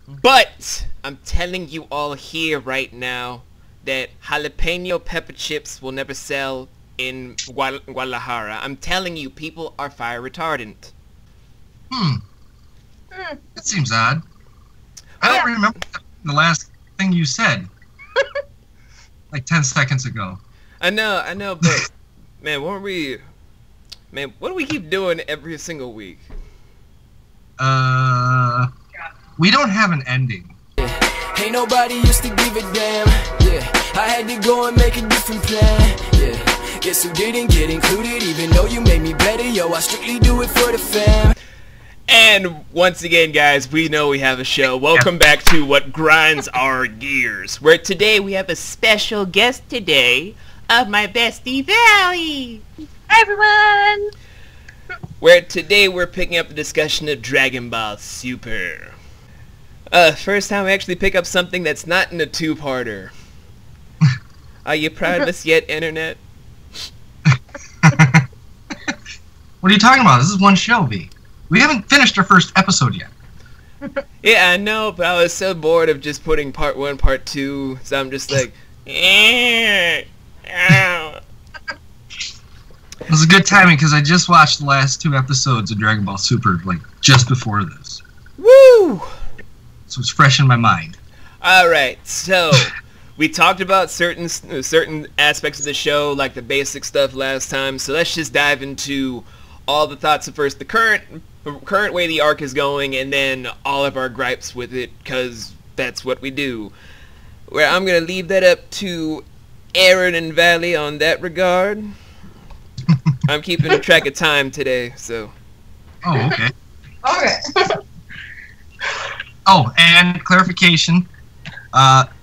But I'm telling you all here right now that jalapeno pepper chips will never sell in Guadalajara. I'm telling you, people are fire retardant. That seems odd. I don't remember the last thing you said. Like 10 seconds ago. I know, but man, what do we keep doing every single week? We don't have an ending. Ain't nobody used to give a damn. Yeah, I had to go and make a different plan. Yeah, guess who didn't get included? Even though you made me better, yo, I strictly do it for the fam. And once again, guys, we know we have a show. Welcome back to What Grinds Our Gears, where today we have a special guest today of my bestie, Valley. Hi, everyone. Where today we're picking up the discussion of Dragon Ball Super. First time we actually pick up something that's not in a two-parter. Are you proud of us yet, Internet? What are you talking about? This is one show, V. We haven't finished our first episode yet. Yeah, I know, but I was so bored of just putting part 1, part 2, so I'm just like, ow. It was a good timing because I just watched the last 2 episodes of Dragon Ball Super, like, just before this. Woo! So it's fresh in my mind. Alright, so we talked about certain aspects of the show, like the basic stuff last time, so let's just dive into all the thoughts of first the current way the arc is going, and then all of our gripes with it, because that's what we do. Where I'm going to leave that up to Aaron and Valley on that regard. I'm keeping track of time today, so. Oh, okay. Okay. Oh, and clarification.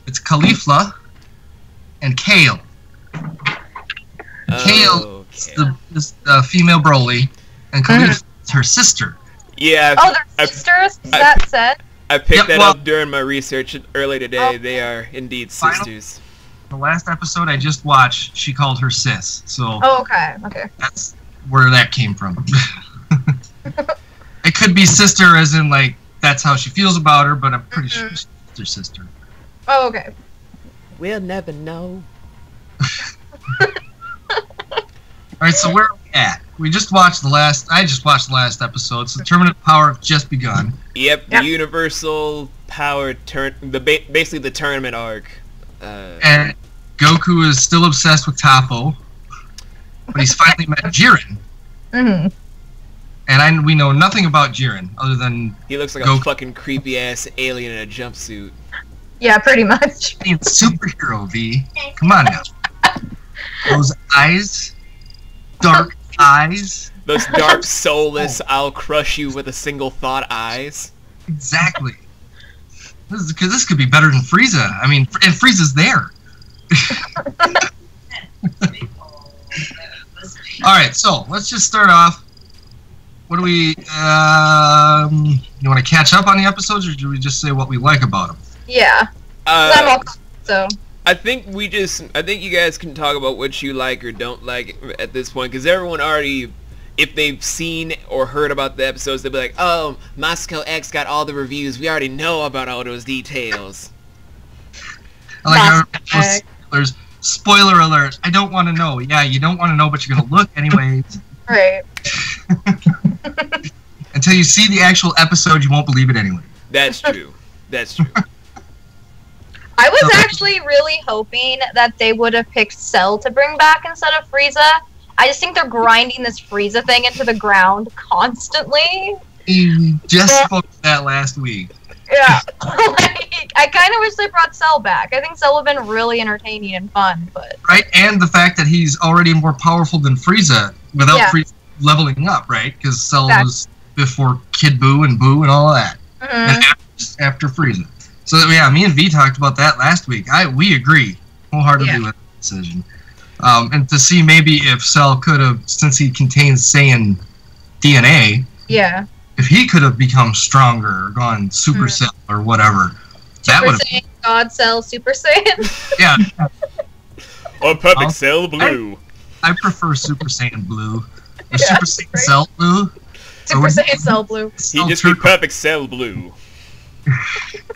It's Caulifla and Kale. Kale is the female Broly, and Caulifla is her sister. Yeah. Oh, they're sisters? Is that said? I picked that up during my research early today. Oh. They are indeed sisters. The last episode I just watched, she called her sis. So. Oh, okay. Okay. That's where that came from. It could be sister, as in like that's how she feels about her, but I'm pretty sure she's her sister. Oh, okay. We'll never know. Alright, so where are we at? I just watched the last episode, so the Tournament of Power have just begun. Yep, the Universal Power basically the tournament arc. And Goku is still obsessed with Toppo, but he's finally met Jiren. Mm-hmm. And we know nothing about Jiren, other than he looks like Goku. A fucking creepy-ass alien in a jumpsuit. Yeah, pretty much. It's superhero, V. Come on now. Those eyes... Dark eyes. Those dark, soulless, I'll crush you with a single thought eyes. Exactly. This could be better than Frieza. I mean, and Frieza's there. Alright, so, let's just start off. What do we... you want to catch up on the episodes, or do we just say what we like about them? Yeah. I'm all so... I think you guys can talk about what you like or don't like at this point, because everyone already, if they've seen or heard about the episodes, they'll be like, oh, Moscow X got all the reviews. We already know about all those details. I like spoilers. Spoiler alert. I don't want to know. Yeah, you don't want to know, but you're going to look anyways. Right. Until you see the actual episode, you won't believe it anyway. That's true. That's true. I was actually really hoping that they would have picked Cell to bring back instead of Frieza. I just think they're grinding this Frieza thing into the ground constantly. We just spoke to that last week. Yeah. I kind of wish they brought Cell back. I think Cell would have been really entertaining and fun, but... Right, and the fact that he's already more powerful than Frieza without Frieza leveling up, right? Because Cell was before Kid Buu and all that. And after Frieza. So yeah, me and V talked about that last week. We agree wholeheartedly with that decision. And to see maybe if Cell could have, since he contains Saiyan DNA, if he could have become stronger or gone Super Cell or whatever, that would have. God Cell, Super Saiyan. Yeah. Or Perfect Cell Blue. I prefer Super Saiyan Blue. Or Super Saiyan Cell Blue. Super Saiyan Cell Blue. He just be Perfect Cell Blue.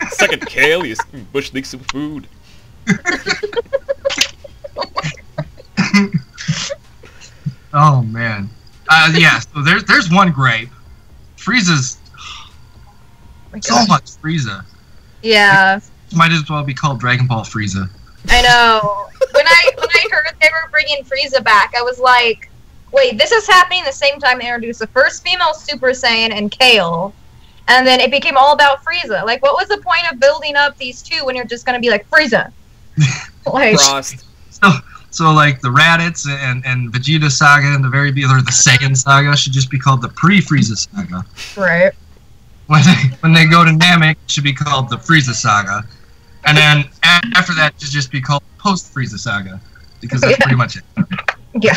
Suck it, Kale. You bush league superfood. Oh man. Yeah. So there's one gripe. Frieza's so much Frieza. Yeah. It might as well be called Dragon Ball Frieza. I know. When I heard they were bringing Frieza back, I was like, wait, this is happening the same time they introduced the first female Super Saiyan and Kale, and then it became all about Frieza. Like, what was the point of building up these two when you're just gonna be like Frieza? Like, Frost. So like the Raditz and Vegeta saga and the very or the Saiyan saga should just be called the pre-Frieza saga. right. When they go to Namek, it should be called the Frieza saga, and then after that, it should just be called post Frieza saga, because that's pretty much it. Yeah.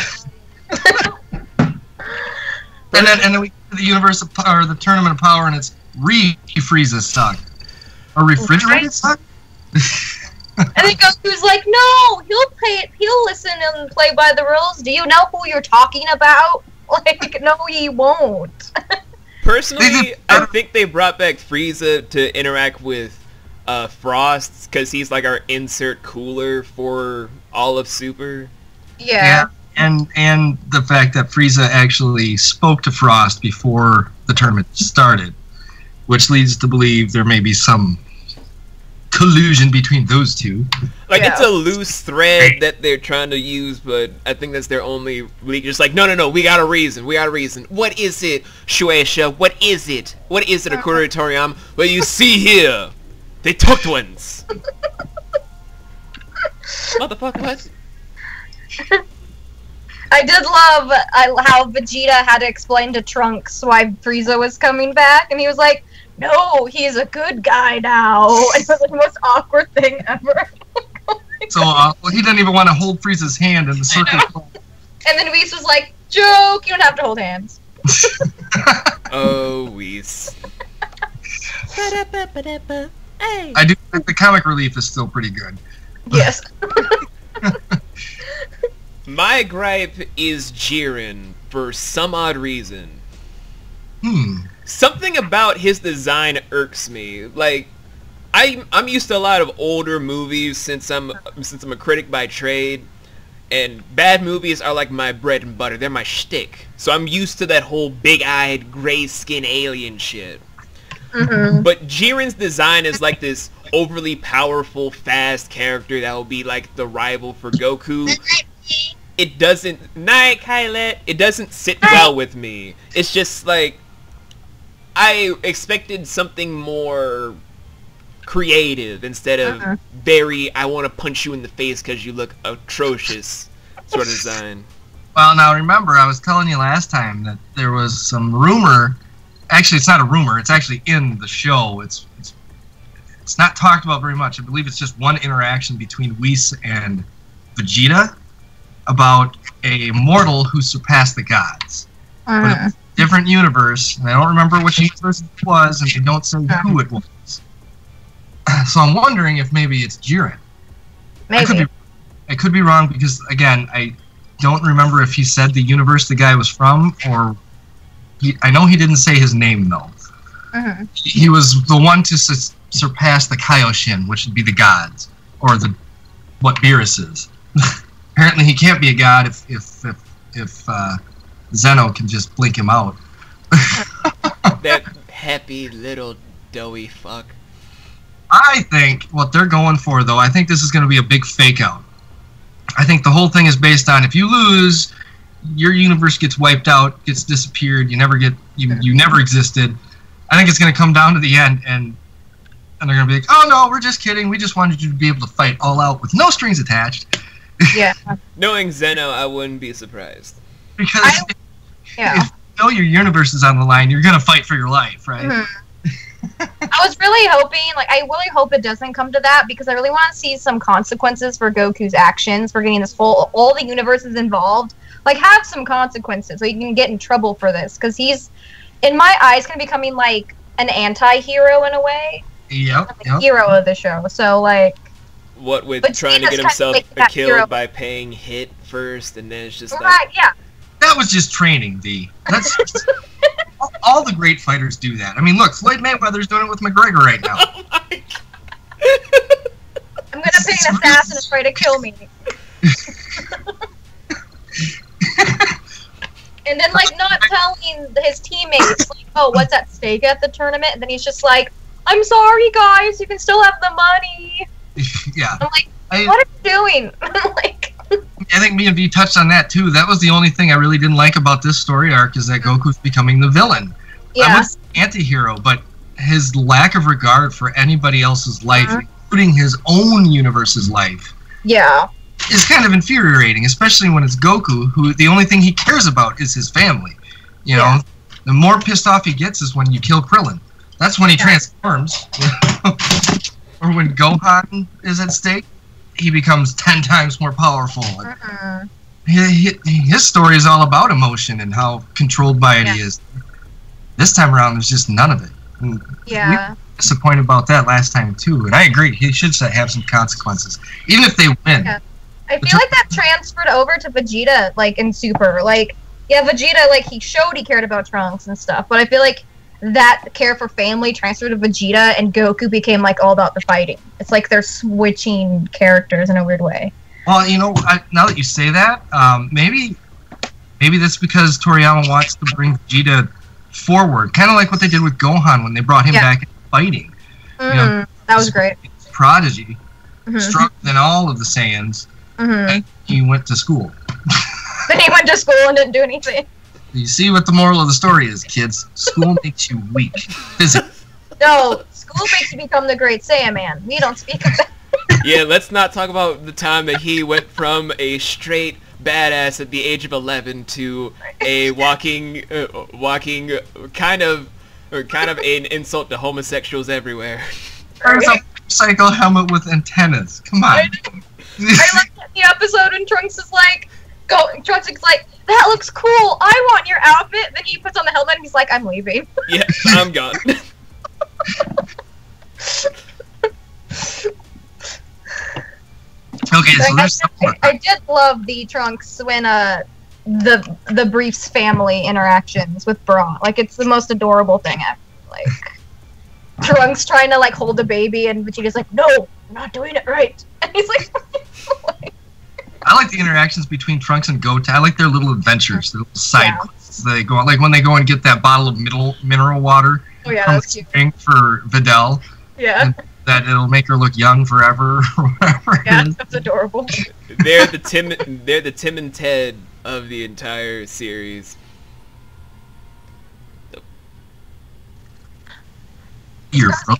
And then we get to the universe of or the tournament of power, and it's Frieza saga, or refrigerated saga. And then Goku's like, no, he'll listen and play by the rules. Do you know who you're talking about? Like, no, he won't. Personally, I think they brought back Frieza to interact with Frost, because he's like our insert cooler for all of Super. Yeah. And the fact that Frieza actually spoke to Frost before the tournament started, which leads to believe there may be some collusion between those two. Like, it's a loose thread that they're trying to use, but I think that's their only leak. Just like, no, we got a reason. What is it, Shueisha? What is it, Akira Toriyama? Well, you see here, they took ones. Motherfucker, what? I did love how Vegeta had to explain to Trunks why Frieza was coming back, and he was like, no, he's a good guy now. And it was like the most awkward thing ever. So he didn't even want to hold Frieza's hand in the circle. And then Whis was like, joke, you don't have to hold hands. Oh, Whis. I do think the comic relief is still pretty good. Yes. My gripe is Jiren, for some odd reason. Something about his design irks me. Like, I'm used to a lot of older movies since I'm a critic by trade, and bad movies are like my bread and butter. They're my shtick. So I'm used to that whole big-eyed, gray-skinned alien shit. Mm-hmm. But Jiren's design is like this overly powerful, fast character that will be like the rival for Goku. It doesn't... Night, Kylet! It doesn't sit well with me. It's just like... I expected something more creative instead of very, I want to punch you in the face because you look atrocious sort of design. Well, now remember, I was telling you last time that there was some rumor. Actually, it's not a rumor. It's actually in the show. It's not talked about very much. I believe it's just one interaction between Whis and Vegeta about a mortal who surpassed the gods. But it was a different universe, and I don't remember which universe it was, and they don't say who it was. So I'm wondering if maybe it's Jiren. Maybe. I could be wrong because, again, I don't remember if he said the universe the guy was from, or... I know he didn't say his name, though. He was the one to surpass the Kaioshin, which would be the gods, or what Beerus is. Apparently he can't be a god if Zeno can just blink him out. That happy little doughy fuck. I think what they're going for, though, I think this is going to be a big fake out. I think the whole thing is based on if you lose, your universe gets wiped out, gets disappeared, you never existed. I think it's going to come down to the end, and they're going to be like, oh no, we're just kidding, we just wanted you to be able to fight all out with no strings attached. Yeah. Knowing Zeno, I wouldn't be surprised. Because if you know your universe is on the line, you're going to fight for your life, right? I was really hoping, I really hope it doesn't come to that, because I really want to see some consequences for Goku's actions, for getting this all the universes involved. Have some consequences so he can get in trouble for this, because he's, in my eyes, kind of becoming like an anti-hero in a way. Yep. The hero of the show. So what with trying to get himself killed by paying hit first, and then it's just right, yeah. That was just training, D. That's all the great fighters do that. I mean, look, Floyd Mayweather's doing it with McGregor right now. Oh my I'm gonna pay an assassin to try to kill me. And then, like, not telling his teammates, like, oh, what's at stake at the tournament? And then he's just like, I'm sorry, guys, you can still have the money. Yeah. I'm like, what are you doing? Like, I think me and V touched on that, too. That was the only thing I really didn't like about this story arc, is that Goku's becoming the villain. yeah. I was an anti-hero, but his lack of regard for anybody else's life, including his own universe's life, Yeah. is kind of infuriating, especially when it's Goku, who the only thing he cares about is his family. You know, the more pissed off he gets is when you kill Krillin. That's when he transforms. Or when Gohan is at stake, he becomes 10 times more powerful. His story is all about emotion and how controlled by it he is. This time around, there's just none of it. And we were disappointed about that last time, too. And I agree, he should have some consequences. Even if they win. Yeah. I feel like that transferred over to Vegeta, like, in Super. Like, yeah, Vegeta, like, he showed he cared about Trunks and stuff, but I feel like that care for family transferred to Vegeta, and Goku became, like, all about the fighting. It's like they're switching characters in a weird way. Well, you know, now that you say that, maybe that's because Toriyama wants to bring Vegeta forward, kind of like what they did with Gohan when they brought him back into fighting. You know, that was great. Prodigy, stronger than all of the Saiyans, and he went to school. Then he went to school and didn't do anything. You see what the moral of the story is, kids. School makes you weak. Physically. No, school makes you become the great Saiyaman. We don't speak of that. Yeah, let's not talk about the time that he went from a straight badass at the age of 11 to a walking kind of an insult to homosexuals everywhere. There's a motorcycle helmet with antennas. Come on. I love the episode when Trunks is like, Trunks is like, that looks cool. I want your outfit. Then he puts on the helmet and he's like, I'm leaving. Yeah, I'm gone. Okay, so there's I did love the Trunks when the Briefs family interactions with Bra. Like, it's the most adorable thing ever. Like, Trunks trying to, like, hold a baby and Vegeta's like, no, you're not doing it right. And he's like, I like the interactions between Trunks and Goten. I like their little adventures, their little side quests. They go, like when they go and get that bottle of mineral water oh, yeah, from that's the cute. spring for Videl. Yeah. That it'll make her look young forever or whatever. Yeah, that's adorable. They're the Tim and Ted of the entire series. Here, bro.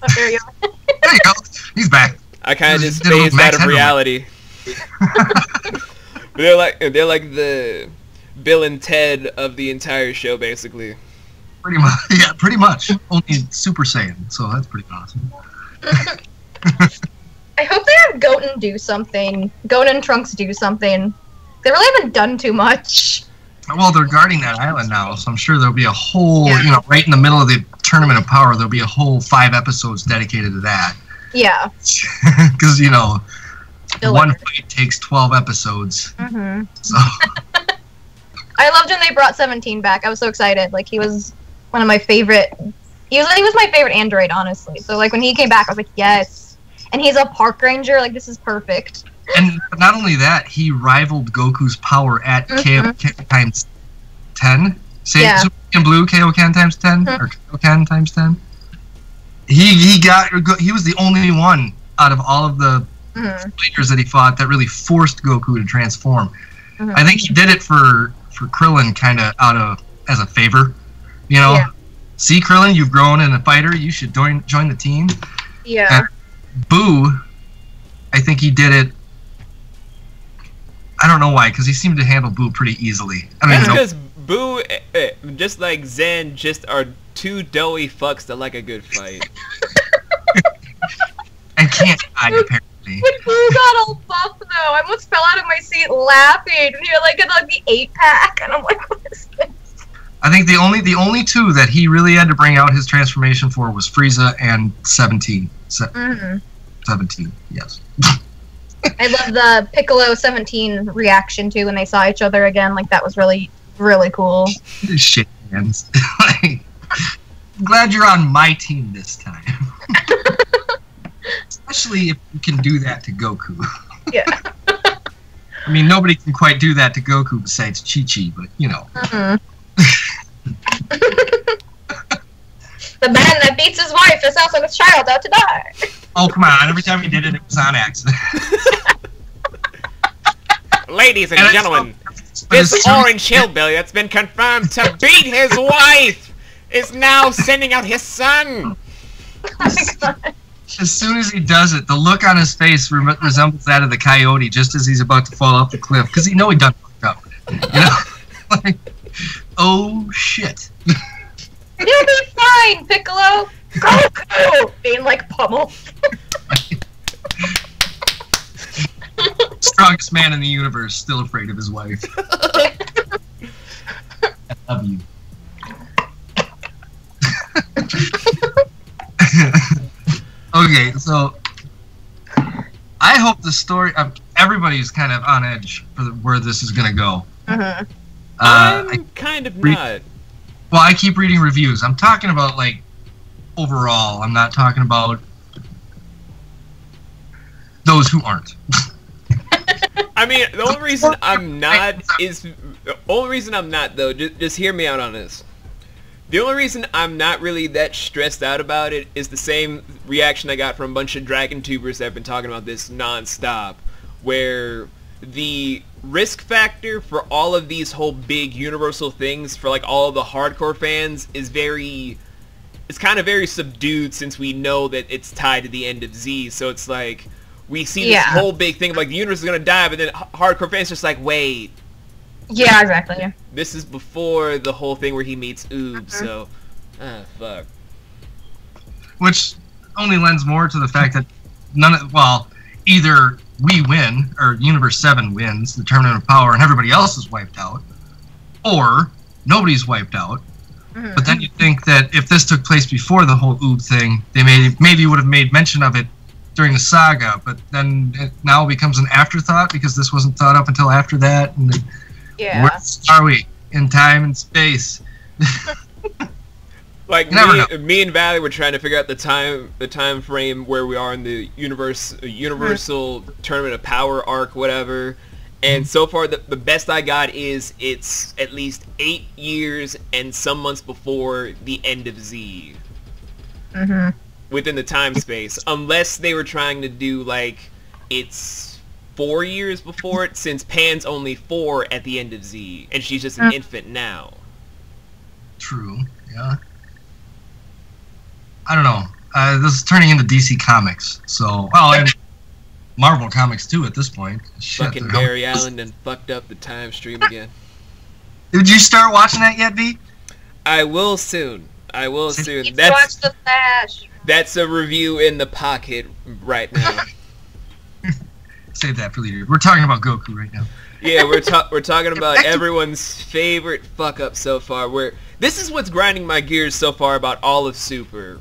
Oh, there you go. There you go. He's back. I kind of just Little phased Max out of reality. They're like the Bill and Ted of the entire show, basically. Pretty much, yeah, pretty much. Only Super Saiyan, so that's pretty awesome. I hope they have Goten do something. Goten and Trunks do something. They really haven't done too much. Well, they're guarding that island now, so I'm sure there'll be a whole, right in the middle of the Tournament of Power, there'll be a whole 5 episodes dedicated to that. Yeah. Because, one fight takes 12 episodes. So. I loved when they brought 17 back. I was so excited. Like, he was one of my favorite. He was my favorite android, honestly. So, like, when he came back, I was like, yes. And he's a park ranger. Like, this is perfect. And not only that, he rivaled Goku's power at Kaioken times 10. Say Super Saiyan Blue Kaioken times 10 or Kaioken times 10. He was the only one out of all of the fighters that he fought that really forced Goku to transform. I think he did it for Krillin kind of as a favor. See, Krillin, you've grown in a fighter. You should join the team. Yeah. And Boo, I think he did it. I don't know why, because he seemed to handle Boo pretty easily. I don't even know. Because Boo, just like Zen, just are two doughy fucks that like a good fight. And can't die, apparently. When Boo got all buff, though, I almost fell out of my seat laughing. When he was like in the 8-pack, and I'm like, what is this? I think the only two that he really had to bring out his transformation for was Frieza and 17. 17, yes. I love the Piccolo 17 reaction too when they saw each other again. Like, that was really, really cool. Shit fans. Like, I'm glad you're on my team this time. Especially if you can do that to Goku. Yeah. I mean, nobody can quite do that to Goku besides Chi-Chi, but, you know. The man that beats his wife is also his child out to die. Oh, come on. Every time he did it, it was on accident. Ladies and gentlemen, this orange hillbilly that's been confirmed to beat his wife is now sending out his son. Oh my God. As soon as he does it, the look on his face resembles that of the coyote just as he's about to fall off the cliff, because he he done fucked up. You know? Like, oh, shit. You'll be fine, Piccolo. Goku! Being like pummeled. Strongest man in the universe, still afraid of his wife. I love you. Okay, so I hope the story. Everybody's kind of on edge for where this is going to go. I'm kind of not. Well, I keep reading reviews. I'm talking about, like, overall. I'm not talking about those who aren't. I mean, the only reason I'm not is... The only reason I'm not, though, just hear me out on this. The only reason I'm not really that stressed out about it is the same reaction I got from a bunch of Dragon Tubers that have been talking about this non-stop, where the risk factor for all of these whole big universal things for like all of the hardcore fans is it's kind of very subdued, since we know that it's tied to the end of Z. So it's like we see this whole big thing of like the universe is gonna die, but then hardcore fans just like, wait, yeah, exactly, this is before the whole thing where he meets Oob. So fuck, which only lends more to the fact that either we win, or Universe 7 wins the Tournament of Power and everybody else is wiped out, or nobody's wiped out. But then you think that if this took place before the whole Oob thing, they maybe would have made mention of it during the saga, but then it now becomes an afterthought because this wasn't thought up until after that. And where are we in time and space? Like me and Valley were trying to figure out the time frame where we are in the Universal Tournament of Power arc, whatever. And so far, the best I got is it's at least 8 years and some months before the end of Z. Within the time space, unless they were trying to do like it's 4 years before it, since Pan's only 4 at the end of Z, and she's just an infant now. True. Yeah. I don't know. This is turning into DC Comics, so and Marvel Comics too at this point. Fucking Barry Allen and fucked up the time stream again. Did you start watching that yet, V? I will soon. Watch the Flash. That's a review in the pocket right now. Save that for later. We're talking about Goku right now. Yeah, we're talking about everyone's favorite fuck up so far. This is what's grinding my gears so far about all of Super.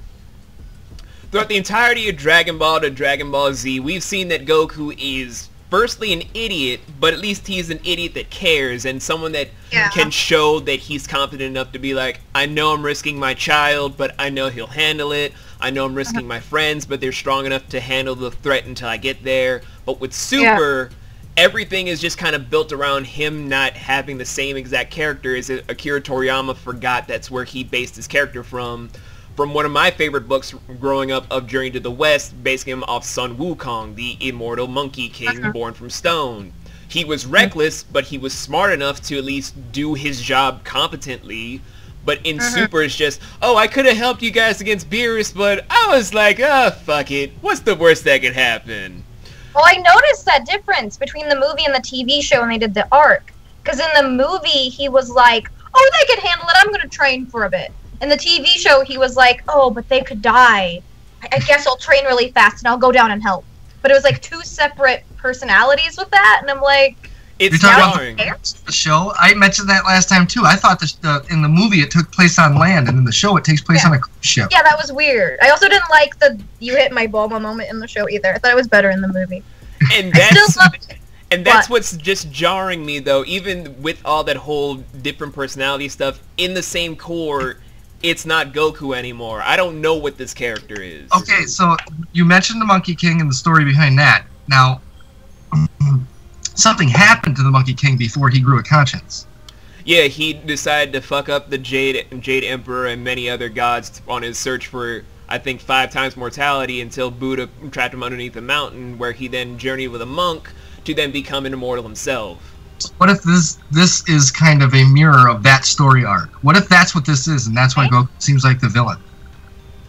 Throughout the entirety of Dragon Ball to Dragon Ball Z, we've seen that Goku is firstly an idiot, but at least he's an idiot that cares, and someone that can show that he's competent enough to be like, I know I'm risking my child, but I know he'll handle it. I know I'm risking my friends, but they're strong enough to handle the threat until I get there. But with Super, everything is just kind of built around him not having the same exact character as Akira Toriyama forgot that's where he based his character from one of my favorite books growing up of Journey to the West, basing him off Sun Wukong, the immortal Monkey King born from stone. He was reckless, but he was smart enough to at least do his job competently. But in Super, it's just, oh, I could have helped you guys against Beerus, but I was like, fuck it. What's the worst that could happen? Well, I noticed that difference between the movie and the TV show when they did the arc. Because in the movie, he was like, oh, they can handle it. I'm going to train for a bit. In the TV show, he was like, oh, but they could die. I guess I'll train really fast and I'll go down and help. But it was like 2 separate personalities with that, and I'm like, it's jarring. The show, I mentioned that last time too. I thought in the movie it took place on land, and in the show it takes place on a cruise ship. Yeah, that was weird. I also didn't like the "you hit my Bulma" moment in the show either. I thought it was better in the movie. And And that's what's just jarring me, though. Even with all that whole different personality stuff, in the same core, it's not Goku anymore. I don't know what this character is. Okay, so you mentioned the Monkey King and the story behind that. Now, something happened to the Monkey King before he grew a conscience. Yeah, he decided to fuck up the Jade Emperor and many other gods on his search for, I think, 5 times mortality until Buddha trapped him underneath a mountain, where he then journeyed with a monk to then become an immortal himself. What if this is kind of a mirror of that story arc? What if that's what this is, and that's why Goku seems like the villain?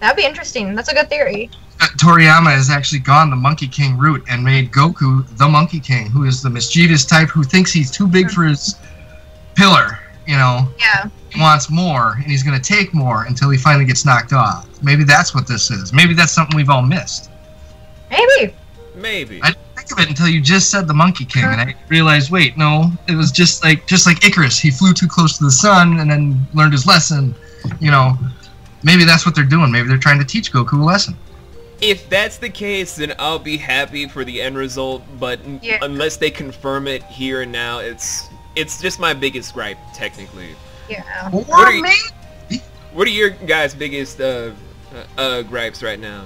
That'd be interesting. That's a good theory. Toriyama has actually gone the Monkey King route and made Goku the Monkey King, who is the mischievous type who thinks he's too big for his pillar, you know? Yeah. He wants more, and he's going to take more until he finally gets knocked off. Maybe that's what this is. Maybe that's something we've all missed. Maybe. I didn't think of it until you just said the Monkey King, and I realized, wait, no, it was just like Icarus. He flew too close to the sun and then learned his lesson. You know, maybe that's what they're doing. Maybe they're trying to teach Goku a lesson. If that's the case, then I'll be happy for the end result, but unless they confirm it here and now, it's just my biggest gripe, technically. Yeah. What are your guys' biggest gripes right now?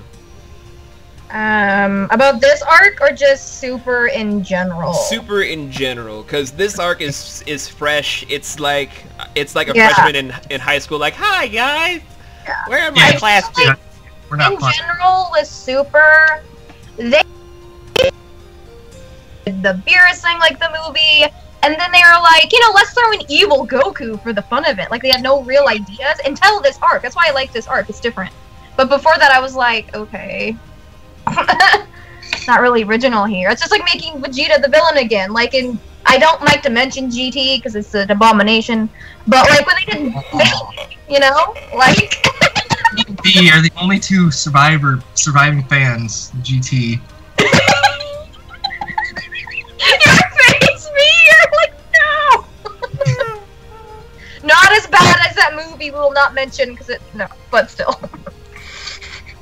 About this arc or just Super in general? Super in general, because this arc is fresh. It's like a freshman in high school. Like, hi guys, where are my classmates? We're not in general, with Super, they did the Beerus thing, like the movie, and then they were like, you know, let's throw in evil Goku for the fun of it. Like, they had no real ideas until this arc. That's why I like this arc. It's different. But before that, I was like, okay. Not really original here. It's just like making Vegeta the villain again. Like I don't like to mention GT because it's an abomination, but like when they did, you know, like. We are the only two surviving fans. GT. Your face, me. You're like no. Not as bad as that movie. We will not mention because but still.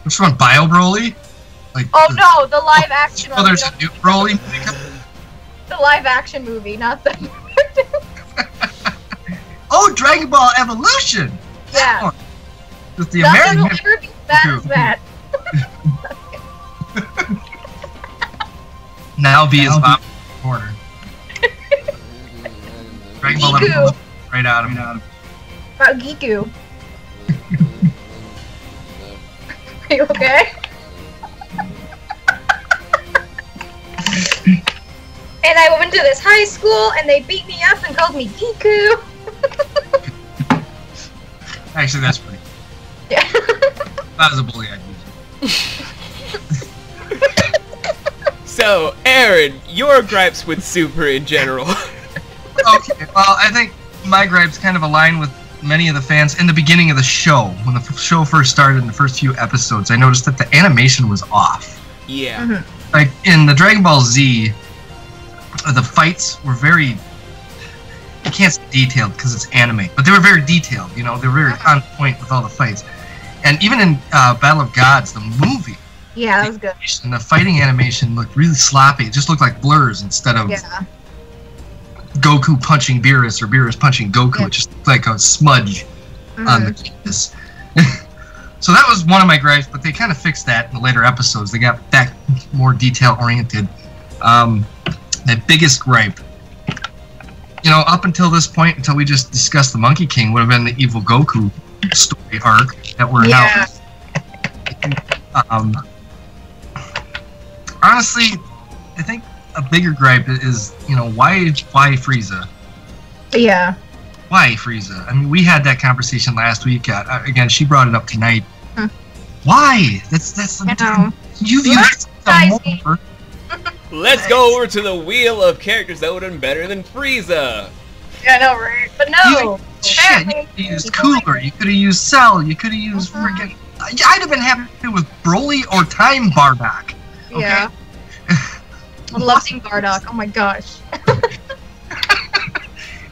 Which one, Bio Broly? Like no, the live action. Oh, there's a new Broly. The live action movie, not the. Oh, Dragon Ball Evolution. Yeah. With the Nothing American. will ever be bad as that. Now B is Bob corner. Dragon Ball Evolution. Right out of him. About Giku. Are you okay? And I went to this high school, and they beat me up and called me Giku. Actually, that's pretty. Yeah. That was a bully I'd use. So, Aaron, your gripes with Super in general. Okay, well, I think my gripes kind of align with many of the fans in the beginning of the show. When the show first started in the first few episodes, I noticed that the animation was off. Yeah. Mm-hmm. Like, in the Dragon Ball Z, the fights were very... I can't say detailed because it's anime, but they were very detailed, you know? They were very on point with all the fights. And even in Battle of Gods, the movie... Yeah, that was good. And the fighting animation looked really sloppy. It just looked like blurs instead of Goku punching Beerus or Beerus punching Goku. Yeah. It just looked like a smudge on the canvas. So that was one of my gripes, but they kind of fixed that in the later episodes. They got that more detail-oriented. The biggest gripe, you know, up until this point, until we just discussed the Monkey King, would have been the evil Goku story arc that we're now. Honestly, I think a bigger gripe is, you know, why Frieza? Yeah. Why Frieza? I mean, we had that conversation last week. Again, she brought it up tonight. Why? That's the you've used more. Let's go over to the wheel of characters that would have been better than Frieza. Yeah, I know, right? But no. Shit, you could have used Cooler. You could have used Cell. You could have used freaking. I'd have been happy with Broly or Time Bardock. Okay? Yeah. I love seeing Bardock. Oh my gosh.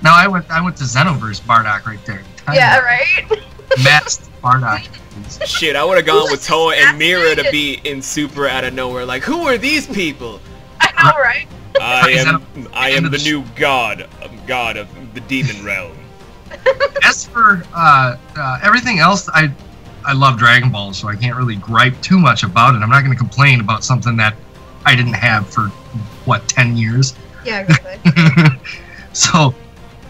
No, I went to Xenoverse Bardock right there. Yeah, right? Masked Bardock. Shit, I would have gone with Toa and Mira to be in Super out of nowhere. Like, who are these people? I know, right? I am the new god of the demon realm. As for everything else, I love Dragon Ball, so I can't really gripe too much about it. I'm not going to complain about something that I didn't have for, 10 years? Yeah, exactly. So,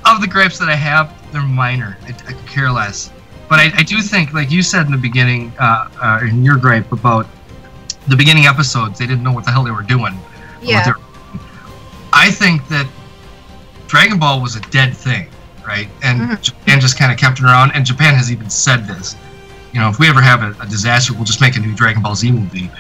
of the gripes that I have, they're minor. I could care less. But I do think, like you said in the beginning, in your gripe about the beginning episodes, they didn't know what the hell they were doing. Yeah. I think that Dragon Ball was a dead thing, right? And Japan just kind of kept it around, and Japan has even said this. You know, if we ever have a disaster, we'll just make a new Dragon Ball Z movie.